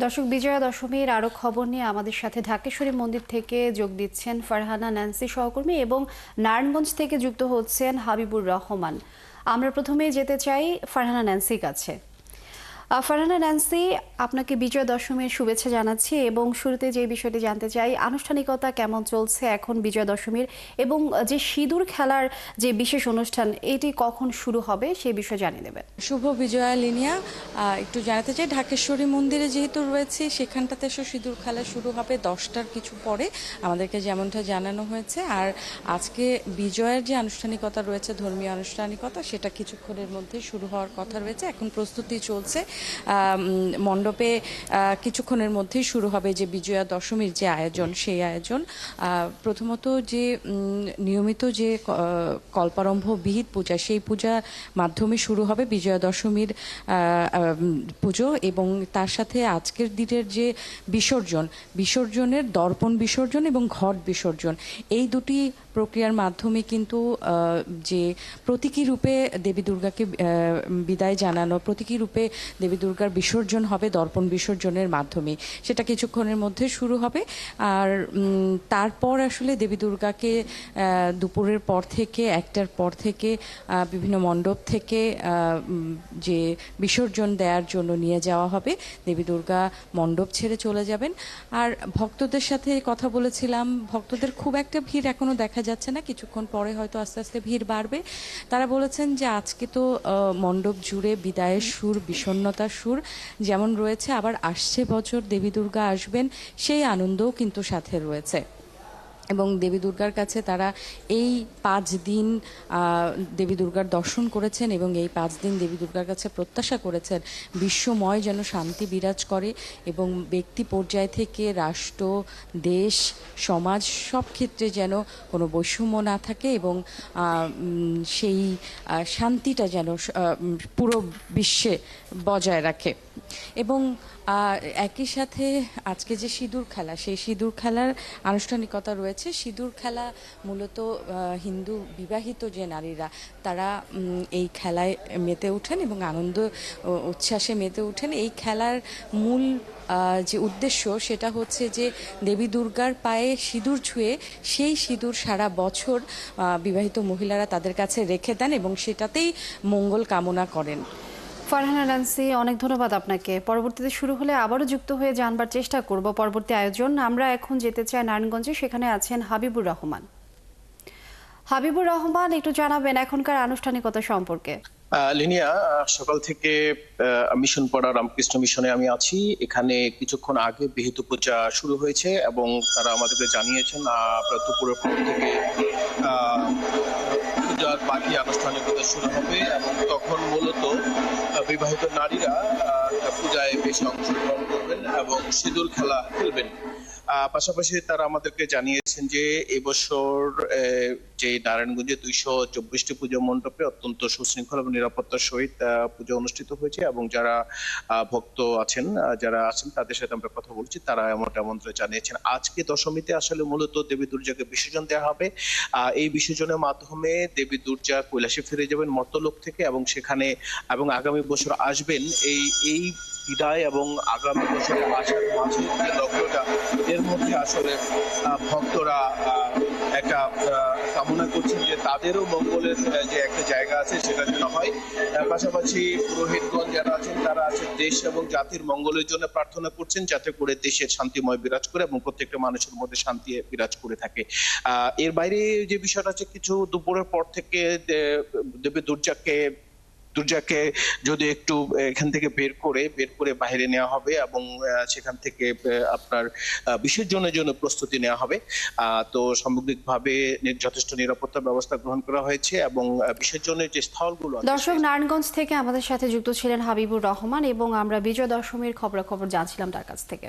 দর্শক, বিজয়া দশমীর আরো খবর নিয়ে আমাদের সাথে ঢাকেশ্বরী মন্দির থেকে যোগ দিচ্ছেন ফারহানা ন্যান্সি সহকর্মী এবং নারায়ণগঞ্জ থেকে যুক্ত হচ্ছেন হাবিবুর রহমান। আমরা প্রথমেই যেতে চাই ফারহানা ন্যান্সির কাছে। ফারহানা ন্যান্সি, আপনাকে বিজয়া দশমীর শুভেচ্ছা জানাচ্ছি এবং শুরুতে যে বিষয়টি জানতে চাই, আনুষ্ঠানিকতা কেমন চলছে এখন বিজয়া দশমীর, এবং যে সিঁদুর খেলার যে বিশেষ অনুষ্ঠান এটি কখন শুরু হবে সেই বিষয়ে জানিয়ে দেবেন। শুভ বিজয়া লিনিয়া। একটু জানাতে চাই, ঢাকেশ্বরী মন্দিরে যেহেতু রয়েছে সেখানটাতে এসে সিঁদুর খেলা শুরু হবে 10টার কিছু পরে, আমাদেরকে যেমনটা জানানো হয়েছে। আর আজকে বিজয়ের যে আনুষ্ঠানিকতা রয়েছে, ধর্মীয় আনুষ্ঠানিকতা, সেটা কিছুক্ষণের মধ্যে শুরু হওয়ার কথা রয়েছে। এখন প্রস্তুতি চলছে মণ্ডপে। কিছুক্ষণের মধ্যেই শুরু হবে যে বিজয়া দশমীর যে আয়োজন, সেই আয়োজন। প্রথমত যে নিয়মিত যে কল্পারম্ভ বিহিত পূজা, সেই পূজার মাধ্যমে শুরু হবে বিজয়া দশমীর পুজো, এবং তার সাথে আজকের দিনের যে বিসর্জনের দর্পণ বিসর্জন এবং ঘট বিসর্জন, এই দুটি প্রক্রিয়ার মাধ্যমে কিন্তু যে প্রতীকী রূপে দেবী দুর্গাকে বিদায় জানানো, প্রতীকী রূপে দেবী দুর্গার বিসর্জন হবে দর্পণ বিসর্জনের মাধ্যমে, সেটা কিছুক্ষণের মধ্যে শুরু হবে। আর তারপর আসলে দেবী দুর্গাকে দুপুরের পর থেকে, 1টার পর থেকে বিভিন্ন মণ্ডপ থেকে যে বিসর্জন দেওয়ার জন্য নিয়ে যাওয়া হবে। দেবী দুর্গা মণ্ডপ ছেড়ে চলে যাবেন। আর ভক্তদের সাথে কথা বলেছিলাম, ভক্তদের খুব একটা ভিড় এখনো দেখা যাচ্ছে না, কিছুক্ষণ পরে হয়তো আস্তে আস্তে ভিড় বাড়বে। তারা বলেছেন যে আজকে তো মণ্ডপ জুড়ে বিদায়ের সুর, বিষণ্ণতার সুর যেমন রয়েছে, আবার আসছে বছর দেবী দুর্গা আসবেন সেই আনন্দও কিন্তু সাথে রয়েছে। এবং দেবী দুর্গার কাছে তারা এই 5 দিন দেবী দুর্গার দর্শন করেছেন এবং এই 5 দিন দেবী দুর্গার কাছে প্রত্যাশা করেছেন বিশ্বময় যেন শান্তি বিরাজ করে এবং ব্যক্তি পর্যায় থেকে রাষ্ট্র, দেশ, সমাজ সব ক্ষেত্রে যেন কোনো বৈষম্য না থাকে এবং সেই শান্তিটা যেন পুরো বিশ্বে বজায় রাখে। এবং একই সাথে আজকে যে সিঁদুর খেলা, সেই সিঁদুর খেলার আনুষ্ঠানিকতা রয়েছে। সিঁদুর খেলা মূলত হিন্দু বিবাহিত যে নারীরা, তারা এই খেলায় মেতে ওঠেন এবং আনন্দ উচ্ছ্বাসে মেতে ওঠেন। এই খেলার মূল যে উদ্দেশ্য, সেটা হচ্ছে যে দেবী দুর্গার পায়ে সিঁদুর ছুঁয়ে সেই সিঁদুর সারা বছর বিবাহিত মহিলারা তাদের কাছে রেখে দেন এবং সেটাতেই মঙ্গল কামনা করেন। ফারহানা ন্যান্সি, অনেক ধন্যবাদ আপনাকে। পরবর্তীতে শুরু হলে আবারও যুক্ত হয়ে জানবার চেষ্টা করব পরবর্তী আয়োজন। আমরা এখন যেতে চাই নারায়ণগঞ্জে, সেখানে আছেন হাবিবুর রহমান। হাবিবুর রহমান, একটু জানাবেন এখনকার আনুষ্ঠানিকতা সম্পর্কে। লিনিয়া, সকাল থেকে মিশন পাড়া রামকৃষ্ণ মিশনে আমি আছি। এখানে কিছুক্ষণ আগে বিহিত পূজা শুরু হয়েছে এবং তারা আমাদেরকে জানিয়েছেন দুপুরের পর থেকে পূজার বাকি আনুষ্ঠানিকতা শুরু হবে এবং তখন মূলত বিবাহিত নারীরা পূজায় বেশি অংশগ্রহণ করবেন এবং সিঁদুর খেলা খেলবেন। পাশাপাশি তারা আমাদেরকে জানিয়েছেন যে এবছর যে নারায়ণগঞ্জে 224টি পুজো মণ্ডপে অত্যন্ত সুশৃঙ্খল এবং নিরাপত্তার সহিত পুজো অনুষ্ঠিত হয়েছে এবং যারা ভক্ত আছেন, যারা আছেন তাদের সাথে আমরা কথা বলছি, তারা এমনটা জানিয়েছেন। আজকে দশমীতে আসলে মূলত দেবী দুর্গাকে বিসর্জন দেওয়া হবে। এই বিসর্জনের মাধ্যমে দেবী দুর্গা কৈলাসে ফিরে যাবেন মর্ত্যলোক থেকে এবং সেখানে এবং আগামী বছর আসবেন। এই বিদায় এবং আগামী বছরে আসার মাঝে যে লগ্নটা, এর মধ্যে আসলে ভক্তরা একটা কামনা করছেন যে তাদেরও মঙ্গলের যে একটা জায়গা আছে সেটা যেন হয়। পাশাপাশি পুরোহিতগণ যারা আছেন, তারা আছেন দেশ এবং জাতির মঙ্গলের জন্য প্রার্থনা করছেন, যাতে করে দেশের শান্তিময় বিরাজ করে এবং প্রত্যেকটা মানুষের মধ্যে শান্তি বিরাজ করে থাকে। এর বাইরে যে বিষয়টা আছে, কিছু দুপুরের পর থেকে দেবী দুর্গাকে যদি একটু এখান থেকে বের করে বাইরে নেওয়া হবে এবং সেখান থেকে আপনার বিসর্জনের জন্য প্রস্তুতি নেওয়া হবে। তো সামগ্রিকভাবে যথেষ্ট নিরাপত্তা ব্যবস্থা গ্রহণ করা হয়েছে এবং বিসর্জনের যে স্থলগুলো। দর্শক, নারায়ণগঞ্জ থেকে আমাদের সাথে যুক্ত ছিলেন হাবিবুর রহমান এবং আমরা বিজয় দশমীর খবরাখবর জানছিলাম তার কাছ থেকে।